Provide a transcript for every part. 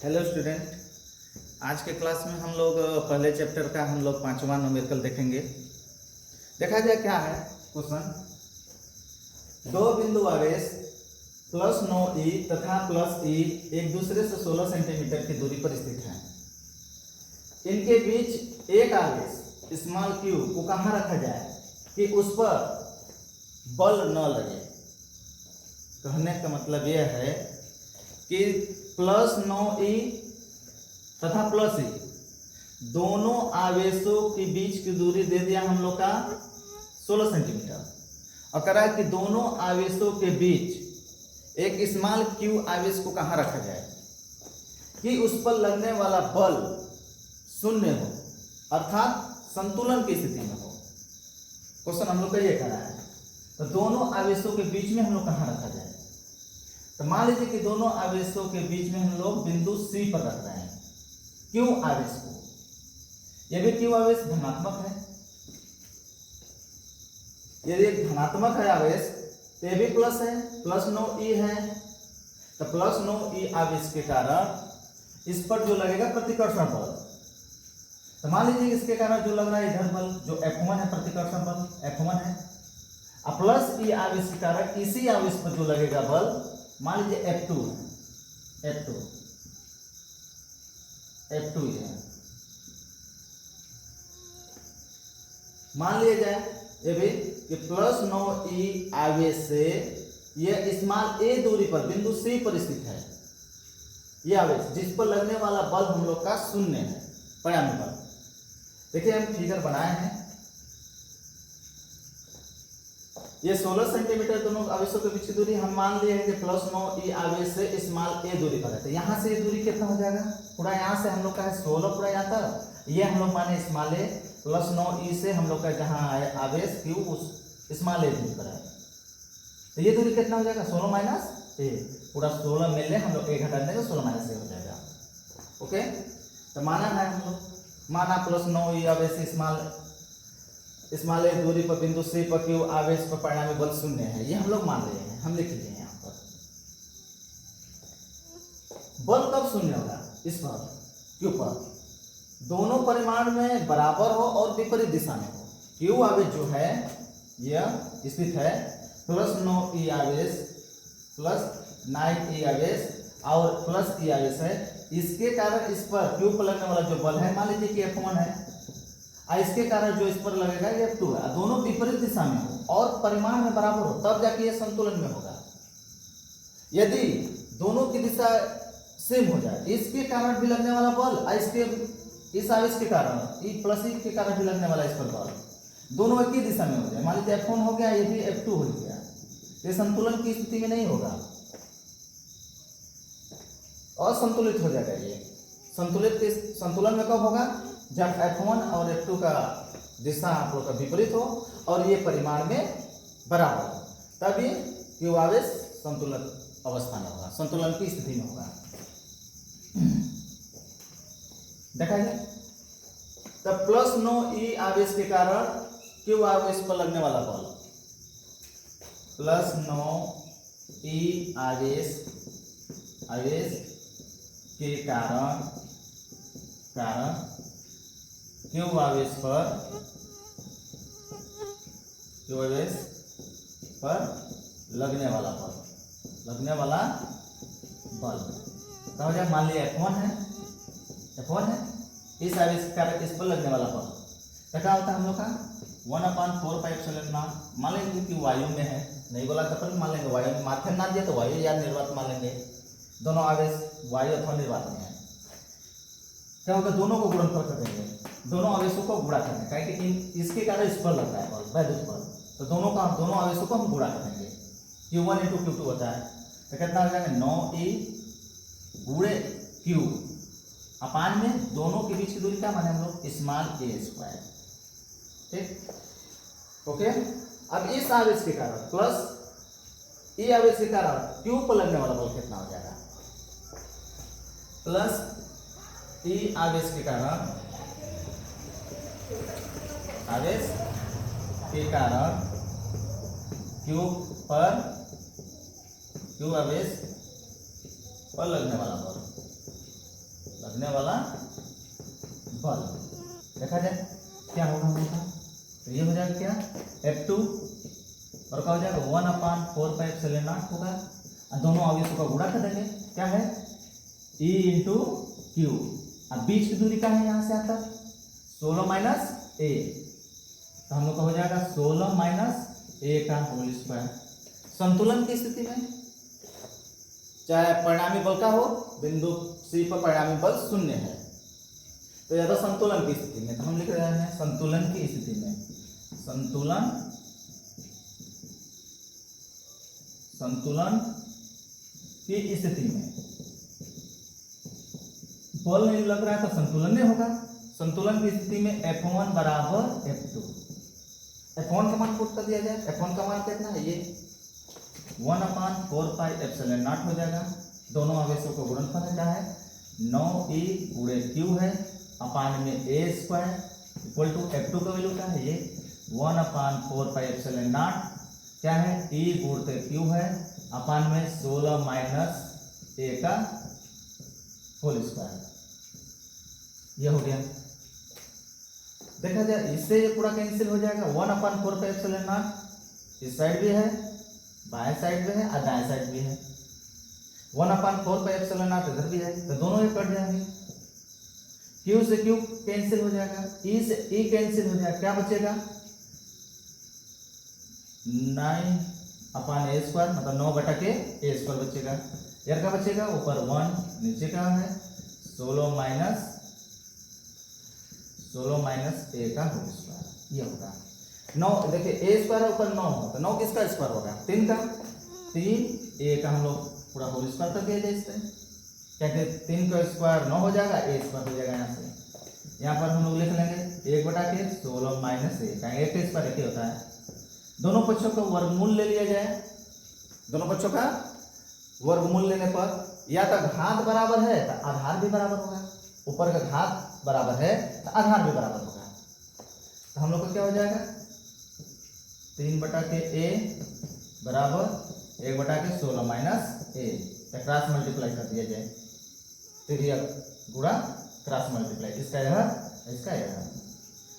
Hello student, आज के class में हम लोग पहले चैप्टर का हम लोग 5वां न्यूमेरिकल देखेंगे। देखा जाए क्या है क्वेश्चन। दो बिंदु आवेश प्लस 9e तथा प्लस e एक दूसरे से 16 सेंटीमीटर की दूरी पर स्थित हैं। इनके बीच एक आवेश स्मॉल q को कहाँ रखा जाए कि उस पर बल न लगे। कहने का मतलब यह है कि प्लस 9e तथा प्लस e दोनों आवेशों के बीच की दूरी दे दिया हम लोग का 16 सेंटीमीटर और करा कि दोनों आवेशों के बीच एक स्मॉल q आवेश को कहाँ रखा जाए कि उस पर लगने वाला बल शून्य हो, अर्थात संतुलन की स्थिति में हो। क्वेश्चन हम लोग का ये करा है। तो दोनों आवेशों के बीच में हम लोग कहाँ रखा जाए। तो मान लीजिए कि दोनों आवेशों के बीच में हम लोग बिंदु C पर रख रहे हैं Q आवेश को। यह भी Q आवेश धनात्मक है। यदि एक धनात्मक है आवेश तो यह भी प्लस है, प्लस 9e है। तो प्लस 9e आवेश के कारण इस पर जो लगेगा प्रतिकर्षण बल। तो मान लीजिए इसके कारण जो लग रहा है इधर बल जो F1 है, प्रतिकर्षण बल F1 है। और प्लस e आवेश के कारण इसी आवेश पर जो लगेगा बल मान लीजिए F2 है, F2 है। मान लिया जाए ये भी कि प्लस 9e आवेश से यह स्मॉल a दूरी पर बिंदु C पर स्थित है। यह आवेश जिस पर लगने वाला बल हम लोग का शून्य है, परिणामी बल। देखिए हम फिगर बनाए हैं। ये 16 सेंटीमीटर दोनों आवेशों के बीच की दूरी हम मान लिए हैं कि प्लस 9e आवेश से स्मॉल a दूरी पर है। तो यहाँ से ये दूरी कितना हो जाएगा, पूरा यहाँ से हम लोग का है 16 पूरा यहाँ तक। ये हम लोग माने स्मॉल a प्लस 9e से हम लोग का जहाँ है आवेश q उस स्मॉल a दूरी पर है। तो ये दूरी कितना हो जाएगा 16 माइनस a, पूरा 16 मिल ले हम लोग 1 घटा देंगे 16 माइनस a हो जाएगा। ओके, तो माना है हम लोग, माना प्लस 9e आवेश स्मॉल a दूरी पर बिंदु C पर Q आवेश पर परिणामी बल शून्य है। ये हम लोग मान रहे हैं, हम लिख लिए हैं यहाँ पर। बल कब शून्य होगा इस पर Q पर, दोनों परिमाण में बराबर हो और विपरीत दिशा में हो। Q आवेश जो है यह स्थित है प्लस 9e आवेश प्लस 9e आवेश और प्लस e आवेश है। इसके कारण इस पर Q पर लगने वाला जो बल है मान लीजिए कि F1 है, इसके कारण जो इस पर लगेगा ये F2 है। दोनों विपरीत दिशा में हो और परिमाण में बराबर हो तब जाके ये संतुलन में होगा। यदि दोनों की दिशा सेम हो जाए, इसके कारण भी लगने वाला बल इसके इस आवेश के कारण E प्लस E के कारण भी लगने वाला इस पर बल दोनों एक ही दिशा में हो जाए। मान लीजिए F1 हो गया, ये भी F2 हो गया, ये संतुलन की स्थिति में नहीं होगा, असंतुलित हो जाएगा। ये संतुलन में कब होगा, जब F1 और F2 का दिशा आप लोग का विपरीत हो और ये परिमाण में बराबर हो, तब ये Q आवेश संतुलन अवस्था में होगा, संतुलन की स्थिति में होगा। देखा जाए तब प्लस 9e आवेश के कारण Q आवेश पर लगने वाला बल प्लस 9e आवेश के कारण Q आवेश पर लगने वाला बल तो हो जाए। मान लिया F1 है, इस आवेश के कारण इस पर लगने वाला बल तो क्या होता है हम लोग का 1/4 पाई एप्सिलॉन नॉट। मान लेंगे कि वायु में है, नहीं बोला तो पर मान लेंगे वायु में, माध्यम ना दिया तो वायु या निर्वात मान लेंगे। दोनों आवेश वायु अथवा निर्वात में है। क्या होगा, दोनों को गुणनफल कर देंगे, दोनों आवेशों को गुणा कर देंगे, क्या कि इसके कारण इस पर लगता है बल वैद्युत बल। तो दोनों आवेशों को हम गुणा कर देंगे, Q1 × Q2 होता है। तो कितना हो जाएगा 9e गुणे Q अपान में दोनों के बीच की दूरी क्या माने हम लोग स्मॉल a²। ठीक, ओके। अब इस आवेश के कारण प्लस e आवेश के कारण Q पर लगने वाला बल कितना हो जाएगा, प्लस e आवेश के कारण Q आवेश पर लगने वाला बल लगने वाला बल। देखा जाए क्या होगा हम लोग का, तो ये हो जाएगा क्या F2 और क्या हो जाएगा 1/4πε0 होगा। और दोनों आवेशों का गुणा कर देंगे, क्या है E इंटू क्यू। अब बीच की दूरी क्या है यहाँ से यहाँ तक 16 माइनस ए, तो हम लोग का हो जाएगा 16 माइनस ए का होल स्क्वायर। संतुलन की स्थिति में चाहे परिणामी बल का हो, बिंदु सी पर परिणामी बल शून्य है, तो या तो संतुलन की स्थिति में, तो हम लिख रहे हैं संतुलन की स्थिति में, संतुलन की स्थिति में बल नहीं लग रहा है तो संतुलन नहीं होगा। संतुलन की स्थिति में F1 बराबर F2। F1 का मान पुट कर दिया जाए, F1 का मान कितना है ये 1/4πε0 हो जाएगा। दोनों आवेशों का गुणनफल है क्या है 9E गुणे Q है अपान में A square equal to F2 का वैल्यू क्या है ये 1/4πε0 क्या है E गुणते Q है अपान में 16 माइनस A का होल स्क्वायर। ये हो गया। देखा जाए इससे ये पूरा कैंसिल हो जाएगा 1/4πε0 इस साइड भी है, बाएं साइड भी है और दाएं साइड भी है। 1/4πε0 इधर भी है, तो दोनों ये कट जाएंगे। Q से Q कैंसिल हो जाएगा, E से E कैंसिल हो जाएगा, क्या बचेगा 9/a² मतलब 9/a² बचेगा। यार क्या बचेगा ऊपर 1 नीचे क्या है 16 माइनस a का होल स्क्वायर। ये होगा 9, देखिए a² है ऊपर 9 होगा, तो 9 किसका स्क्वायर होगा 3 का, 3 a का हम लोग पूरा होल स्क्वायर कर दिया जाए इससे, क्या कहते 3 का स्क्वायर 9 हो जाएगा, a² हो जाएगा। यहाँ से यहाँ पर हम लोग लिख लेंगे 1/16 माइनस a का, a का स्क्वायर 1 होता है। दोनों पक्षों का वर्गमूल ले लिया जाए, दोनों पक्षों का वर्गमूल लेने पर या तो घात बराबर है तो आधार भी बराबर होगा, ऊपर का घात बराबर है तो आधार भी बराबर होगा। तो हम लोग को क्या हो जाएगा 3/a बराबर 1/16 माइनस a, क्रॉस मल्टीप्लाई कर दिया जाए, तिर्यक गुणा क्रॉस मल्टीप्लाई, इसका यह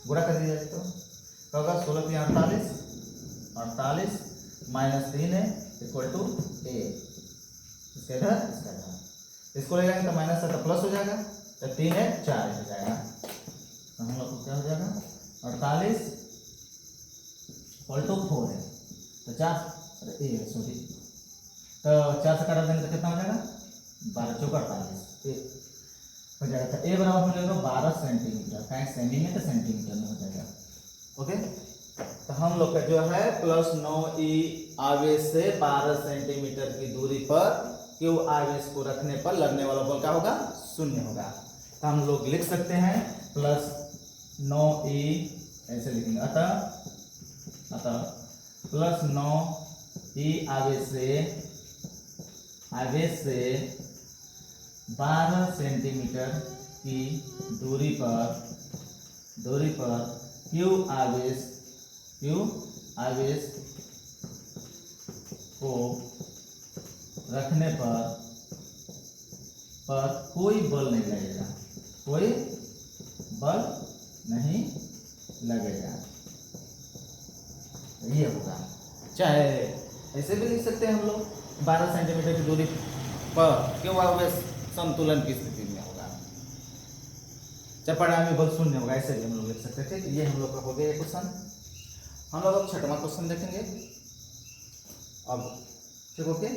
गुणा कर दिया जाए तो क्या होगा 16 × 48 माइनस 3 है इक्वल टू a, इसका इधर इसको ले जाएंगे तो माइनस है तो प्लस हो जाएगा, तो 3 है 4 हो जाएगा। तो हम लोग को क्या हो जाएगा 48 इक्वल टू 4 है तो 4 सॉरी तो 4 से काट देंगे तो कितना हो जाएगा 12 × 48 हो जाएगा। तो a बराबर हो जाएगा 12 सेंटीमीटर, कहीं सेंटीमीटर सेंटीमीटर में हो जाएगा। ओके, तो हम लोग का जो है +9E आवेश से 12 सेंटीमीटर की दूरी पर Q आवेश को रखने पर लगने वाला बल क्या होगा 0 होगा। तो हम लोग लिख सकते हैं +9E ऐसे लिखेंगे, अतः +9E आवेश से 12 सेंटीमीटर की दूरी पर Q आवेश को रखने पर कोई बल नहीं लगेगा, कोई बल नहीं लगेगा। ये होगा, चाहे ऐसे भी लिख सकते हैं हम लोग 12 सेंटीमीटर की दूरी पर Q आवेश संतुलन की स्थिति में होगा, चाहे परिणामी बल 0 होगा, ऐसे भी हम लोग लिख सकते हैं। ठीक, ये हम लोग का हो गया क्वेश्चन। हम लोग अब 6वां क्वेश्चन देखेंगे अब। ठीक, ओके।